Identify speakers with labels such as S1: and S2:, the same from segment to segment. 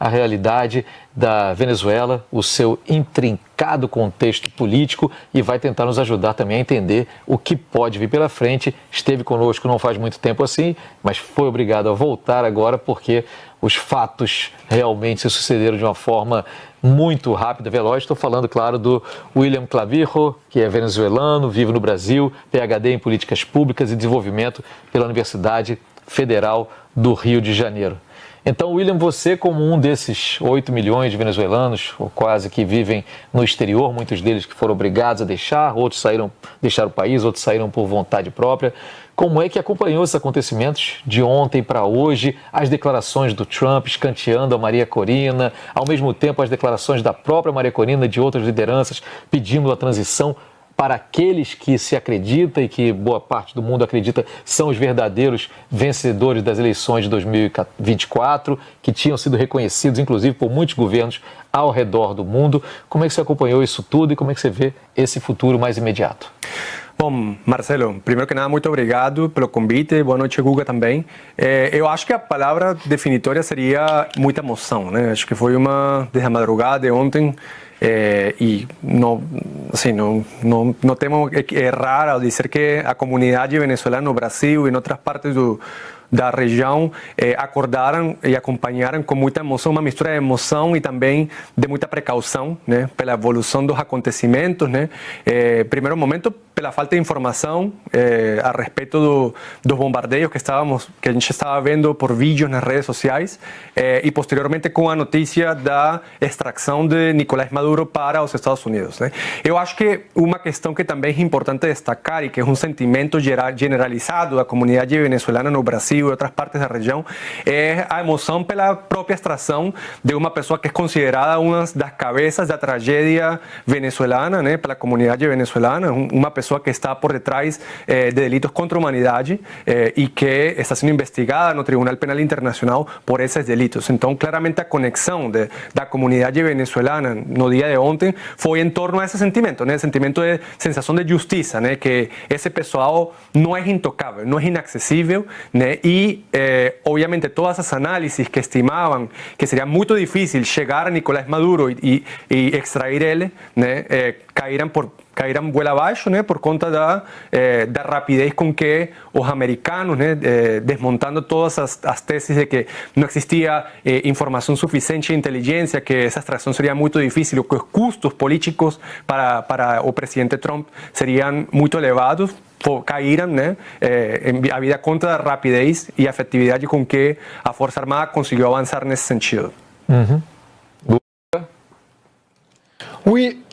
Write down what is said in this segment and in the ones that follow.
S1: a realidade da Venezuela, o seu intrincado contexto político e vai tentar nos ajudar também a entender o que pode vir pela frente. Esteve conosco não faz muito tempo assim, mas foi obrigado a voltar agora porque os fatos realmente se sucederam de uma forma muito rápida, veloz. Estou falando, claro, do William Clavijo, que é venezuelano, vive no Brasil, PhD em Políticas Públicas e Desenvolvimento pela Universidade Federal do Rio de Janeiro. Então, William, você como um desses 8 milhões de venezuelanos, ou quase, que vivem no exterior, muitos deles que foram obrigados a deixar, outros deixaram o país, outros saíram por vontade própria, como é que acompanhou esses acontecimentos de ontem para hoje, as declarações do Trump escanteando a Maria Corina, ao mesmo tempo as declarações da própria Maria Corina e de outras lideranças pedindo a transição para aqueles que se acredita e que boa parte do mundo acredita são os verdadeiros vencedores das eleições de 2024, que tinham sido reconhecidos, inclusive, por muitos governos ao redor do mundo. Como é que você acompanhou isso tudo e como é que você vê esse futuro mais imediato?
S2: Bom, Marcelo, primeiro que nada, muito obrigado pelo convite. Boa noite, Guga, também. Eu acho que a palavra definitória seria muita emoção, né? Acho que foi desde a madrugada de ontem, e não temos que errar ao dizer que a comunidade venezuelana no Brasil e em outras partes da região acordaram e acompanharam com muita emoção, uma mistura de emoção e também de muita precaução, né, pela evolução dos acontecimentos, né. Primeiro momento, pela falta de informação a respeito dos bombardeios que a gente estava vendo por vídeos nas redes sociais, e posteriormente com a notícia da extração de Nicolás Maduro para os Estados Unidos, né. Eu acho que uma questão que também é importante destacar e que é um sentimento generalizado da comunidade venezuelana no Brasil e outras partes da região é a emoção pela própria extração de uma pessoa que é considerada uma das cabeças da tragédia venezuelana, né, pela comunidade venezuelana, uma pessoa que está por detrás de delitos contra a humanidade e que está sendo investigada no Tribunal Penal Internacional por esses delitos. Então, claramente a conexão da comunidade venezuelana no dia de ontem foi em torno a esse sentimento, né, sentimento de sensação de justiça, né, que esse pessoal não é intocável, não é inacessível, né, e obviamente todas as análises que estimavam que seria muito difícil chegar a Nicolás Maduro e extrair ele, né, caíram goela abaixo, né, por conta da rapidez com que os americanos, né, desmontando todas as teses de que não existia informação suficiente de inteligência, que essa extração seria muito difícil, que os custos políticos para o presidente Trump seriam muito elevados, caíram, né, a vida contra a rapidez e a efetividade com que a Força Armada conseguiu avançar nesse sentido.
S1: Uhum.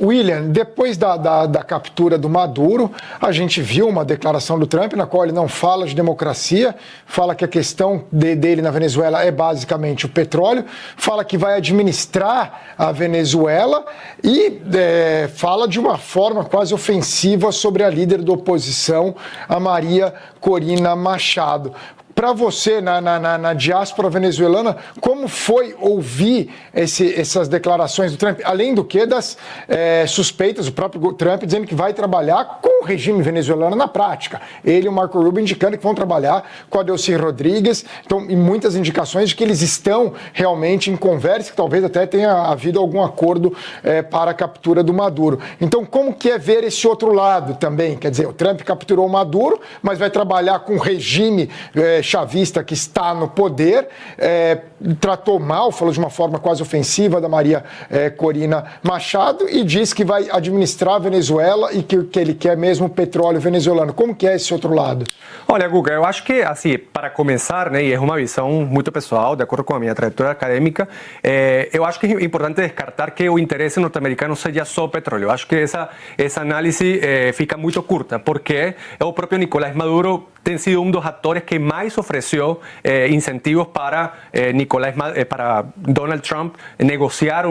S3: William, depois da captura do Maduro, a gente viu uma declaração do Trump na qual ele não fala de democracia, fala que a questão dele na Venezuela é basicamente o petróleo, fala que vai administrar a Venezuela e fala de uma forma quase ofensiva sobre a líder da oposição, a Maria Corina Machado. Para você, na diáspora venezuelana, como foi ouvir essas declarações do Trump? Além do que das suspeitas, o próprio Trump dizendo que vai trabalhar com o regime venezuelano na prática. Ele e o Marco Rubio indicando que vão trabalhar com a Delcy Rodrigues, então, e muitas indicações de que eles estão realmente em conversa, que talvez até tenha havido algum acordo para a captura do Maduro. Então, como que é ver esse outro lado também? Quer dizer, o Trump capturou o Maduro, mas vai trabalhar com o regime chavista que está no poder, tratou mal, falou de uma forma quase ofensiva da Maria Corina Machado e diz que vai administrar a Venezuela e que ele quer mesmo o petróleo venezuelano. Como que é esse outro lado?
S2: Olha, Guga, eu acho que, assim, para começar, né, e é uma visão muito pessoal, de acordo com a minha trajetória acadêmica, eu acho que é importante descartar que o interesse norte-americano seja só o petróleo. Eu acho que essa análise fica muito curta, porque o próprio Nicolás Maduro tem sido um dos atores que mais ofereceu incentivos para para Donald Trump negociar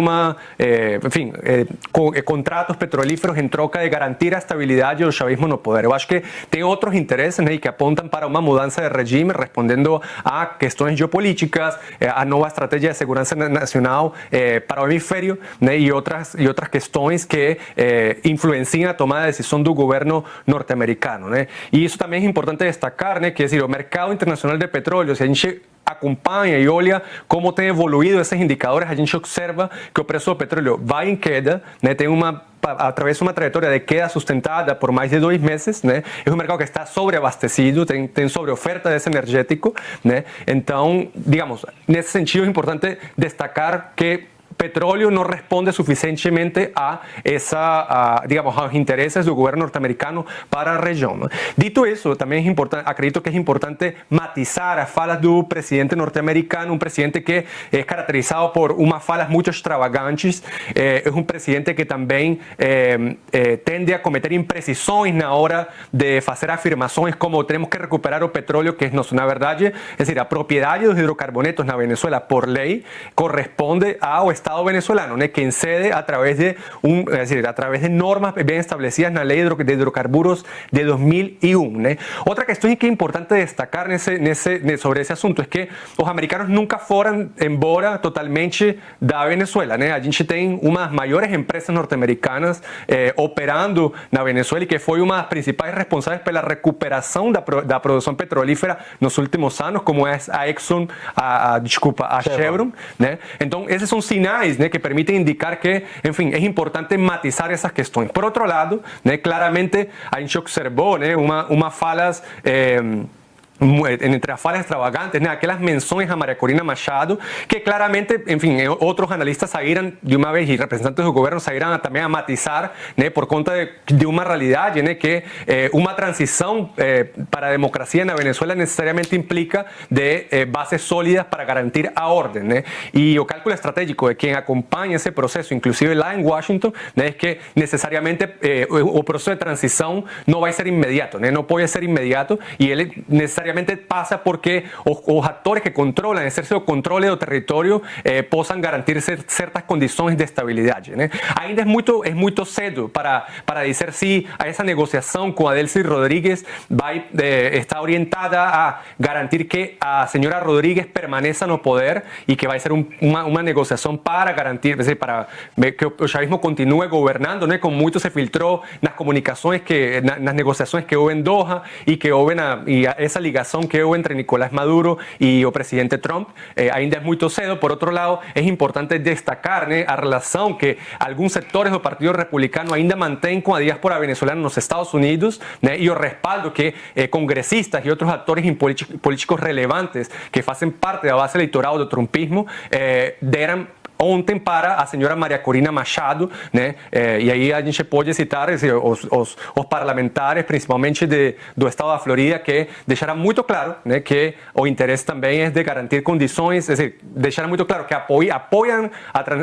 S2: contratos petrolíferos em troca de garantir a estabilidade do chavismo no poder. Eu acho que tem outros interesses, né, que apontam para uma mudança de regime, respondendo a questões geopolíticas, a nova estratégia de segurança nacional para o hemisfério, né, e outras questões que influenciam a tomada de decisão do governo norte-americano, né. E isso também é importante destacar, né, que é decir, o mercado internacional de petróleo, se a gente acompanha e olha como tem evoluído esses indicadores, a gente observa que o preço do petróleo vai em queda, né? Tem através de uma trajetória de queda sustentada por mais de 2 meses, né? É um mercado que está sobreabastecido, tem sobreoferta desse energético, né? Então, digamos, nesse sentido é importante destacar que petróleo no responde suficientemente digamos, a los intereses del gobierno norteamericano para la región. Dito eso, también es importante, acredito que es importante matizar las falas del presidente norteamericano, un presidente que es caracterizado por unas falas muy extravagantes, es un presidente que también tende a cometer imprecisiones na hora de hacer afirmaciones como tenemos que recuperar el petróleo, que no es una verdad, es decir, la propiedad de los hidrocarbonetos en Venezuela por ley corresponde al Estado venezolano, ¿no? Que incede a través de a través de normas bien establecidas en la ley de hidrocarburos de 2001, ¿no? Otra cuestión que es importante destacar sobre ese asunto es que los americanos nunca fueron embora totalmente da Venezuela, ¿no? A gente tem unas mayores empresas norteamericanas operando na Venezuela y que fue una de las principales responsables por la recuperación de la producción petrolífera en los últimos años, como es a Exxon, a Chevron, ¿no? Entonces, esos son sinais, né, que permitem indicar que, enfim, é importante matizar essas questões. Por outro lado, né, claramente a gente observou, né, uma falas entre las falas extravagantes, ¿no? Aquellas menciones a María Corina Machado, que claramente, en fin, otros analistas salieron de una vez y representantes del gobierno salieron también a matizar, ¿no? Por cuenta de una realidad, ¿no? Que una transición para la democracia en Venezuela necesariamente implica de bases sólidas para garantir a orden, ¿no? Y el cálculo estratégico de quien acompaña ese proceso, inclusive lá en Washington, ¿no? Es que necesariamente el proceso de transición no va a ser inmediato, ¿no? No puede ser inmediato y él necesariamente pasa porque los actores que controlan, ejercen el control del territorio, posan garantir ciertas condiciones de estabilidad, ¿no? Ainda es muy cedo para decir si a esa negociación con Adelcy Rodríguez está orientada a garantir que a señora Rodríguez permanezca en el poder y que va a ser una negociación para garantir, es decir, para que el chavismo continúe gobernando, ¿no? Como mucho se filtró en las comunicaciones, en las negociaciones que hubo en Doha y que hubo esa ligación que hubo entre Nicolás Maduro y el presidente Trump, ainda es muy cedo. Por otro lado, es importante destacar, ¿no? A relación que algunos sectores del Partido Republicano ainda mantén con la diáspora venezolana en los Estados Unidos, ¿no? Y el respaldo que congresistas y otros actores políticos relevantes que hacen parte de la base electoral del trumpismo deram ontem para a senhora Maria Corina Machado, né? E aí a gente pode citar os parlamentares, principalmente do estado da Florida, que deixaram muito claro, né, que o interesse também é de garantir condições, é dizer, deixaram muito claro que apoiam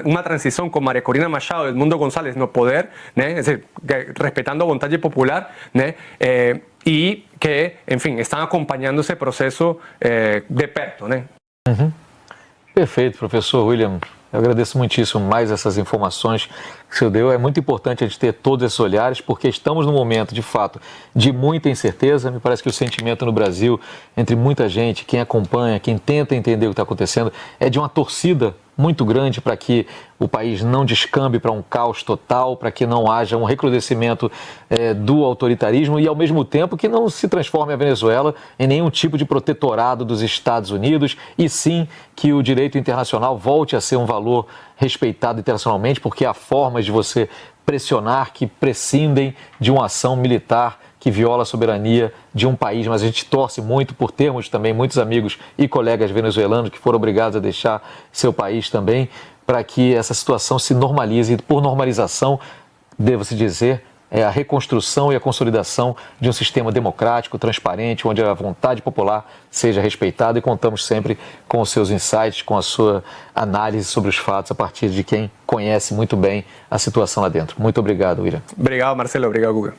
S2: uma transição com Maria Corina Machado e Edmundo González no poder, né? É dizer, respeitando a vontade popular, né? E que, enfim, estão acompanhando esse processo de perto, né?
S1: Uhum. Perfeito, professor William. Eu agradeço muitíssimo mais essas informações que o senhor deu. É muito importante a gente ter todos esses olhares, porque estamos num momento, de fato, de muita incerteza. Me parece que o sentimento no Brasil, entre muita gente, quem acompanha, quem tenta entender o que está acontecendo, é de uma torcida muito grande para que o país não descambe para um caos total, para que não haja um recrudescimento do autoritarismo e, ao mesmo tempo, que não se transforme a Venezuela em nenhum tipo de protetorado dos Estados Unidos e sim que o direito internacional volte a ser um valor respeitado internacionalmente, porque há formas de você pressionar que prescindem de uma ação militar que viola a soberania de um país, mas a gente torce muito por termos também muitos amigos e colegas venezuelanos que foram obrigados a deixar seu país também, para que essa situação se normalize. E por normalização, devo-se dizer, é a reconstrução e a consolidação de um sistema democrático, transparente, onde a vontade popular seja respeitada, e contamos sempre com os seus insights, com a sua análise sobre os fatos a partir de quem conhece muito bem a situação lá dentro. Muito obrigado, William.
S2: Obrigado, Marcelo. Obrigado, Guga.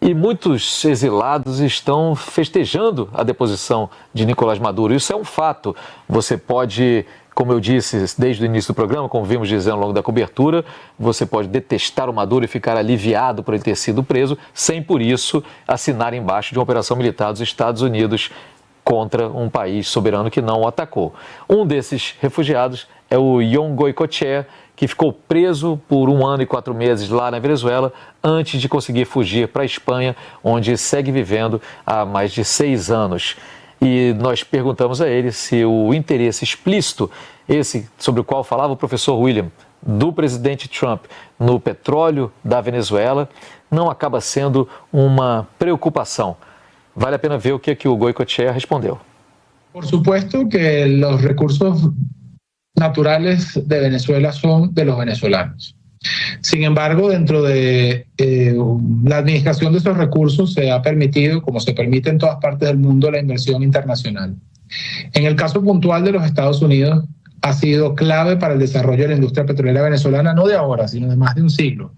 S1: E muitos exilados estão festejando a deposição de Nicolás Maduro. Isso é um fato. Você pode, como eu disse desde o início do programa, como vimos dizendo ao longo da cobertura, você pode detestar o Maduro e ficar aliviado por ele ter sido preso, sem por isso assinar embaixo de uma operação militar dos Estados Unidos contra um país soberano que não o atacou. Um desses refugiados é o Yon Goicoechea, que ficou preso por 1 ano e 4 meses lá na Venezuela, antes de conseguir fugir para a Espanha, onde segue vivendo há mais de 6 anos. e nós perguntamos a ele se o interesse explícito, esse sobre o qual falava o professor William, do presidente Trump no petróleo da Venezuela, não acaba sendo uma preocupação. Vale a pena ver o que o Goicoechea respondeu.
S4: Por supuesto que los recursos naturales de Venezuela son de los venezolanos. Sin embargo, dentro de la administración de esos recursos se ha permitido, como se permite en todas partes del mundo, la inversión internacional. En el caso puntual de los Estados Unidos, ha sido clave para el desarrollo de la industria petrolera venezolana, no de ahora, sino de más de un siglo.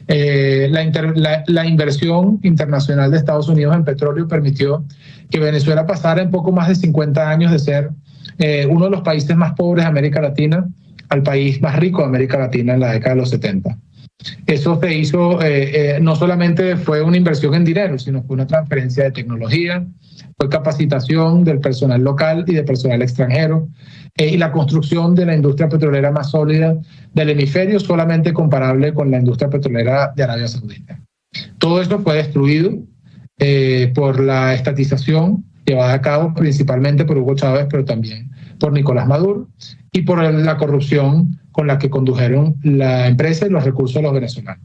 S4: La inversión internacional de Estados Unidos en petróleo permitió que Venezuela pasara en poco más de 50 años de ser uno de los países más pobres de América Latina al país más rico de América Latina en la década de los 70. Eso se hizo, no solamente fue una inversión en dinero, sino fue una transferencia de tecnología, fue capacitación del personal local y del personal extranjero, y la construcción de la industria petrolera más sólida del hemisferio, solamente comparable con la industria petrolera de Arabia Saudita. Todo esto fue destruido por la estatización llevada a cabo principalmente por Hugo Chávez, pero también por Nicolás Maduro, y por la corrupción con la que condujeron la empresa y los recursos de los venezolanos.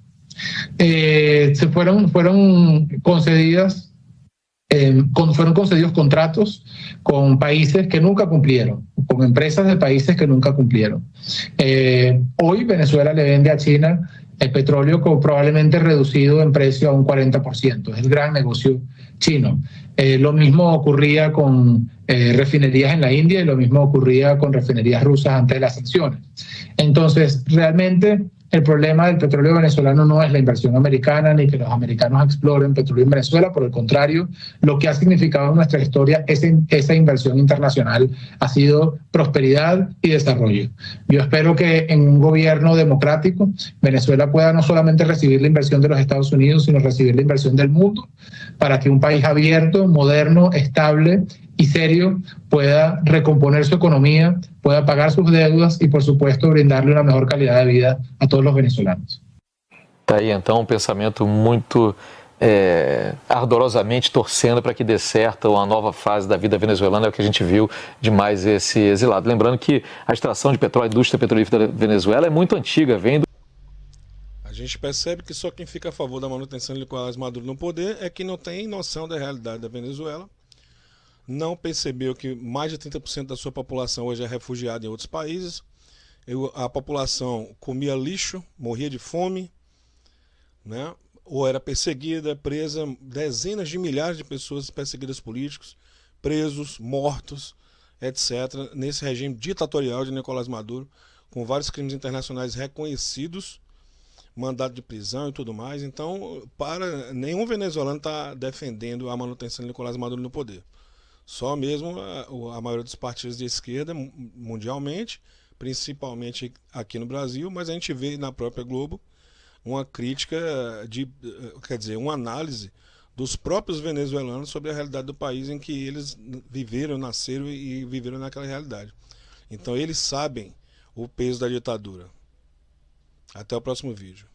S4: Fueron concedidos contratos con países que nunca cumplieron, con empresas de países que nunca cumplieron. Hoy Venezuela le vende a China el petróleo probablemente reducido en precio a un 40%. Es el gran negocio chino. Lo mismo ocurría con refinerías en la India y lo mismo ocurría con refinerías rusas antes de las sanciones. Entonces, realmente el problema del petróleo venezolano no es la inversión americana ni que los americanos exploren petróleo en Venezuela. Por el contrario, lo que ha significado en nuestra historia esa inversión internacional ha sido prosperidad y desarrollo. Yo espero que en un gobierno democrático Venezuela pueda no solamente recibir la inversión de los Estados Unidos, sino recibir la inversión del mundo, para que un país abierto, moderno, estable y serio pueda recomponer su economía, pueda pagar sus deudas y, por supuesto, brindarle una mejor calidad de vida a todos los venezolanos.
S1: Tá aí, então, um pensamento muito ardorosamente torcendo para que dê certo uma nova fase da vida venezuelana, é o que a gente viu de mais esse exilado. Lembrando que a extração de petróleo, a indústria petrolífera da Venezuela é muito antiga, vem do...
S5: A gente percebe que só quem fica a favor da manutenção de Nicolás Maduro no poder é quem não tem noção da realidade da Venezuela, não percebeu que mais de 30% da sua população hoje é refugiada em outros países. A população comia lixo, morria de fome, né? Ou era perseguida, presa, dezenas de milhares de pessoas perseguidas políticos, presos, mortos, etc., nesse regime ditatorial de Nicolás Maduro, com vários crimes internacionais reconhecidos, mandado de prisão e tudo mais. Então, nenhum venezuelano está defendendo a manutenção de Nicolás Maduro no poder. Só mesmo a maioria dos partidos de esquerda mundialmente, principalmente aqui no Brasil, mas a gente vê na própria Globo uma crítica, uma análise dos próprios venezuelanos sobre a realidade do país em que eles viveram, nasceram e viveram naquela realidade. Então eles sabem o peso da ditadura. Até o próximo vídeo.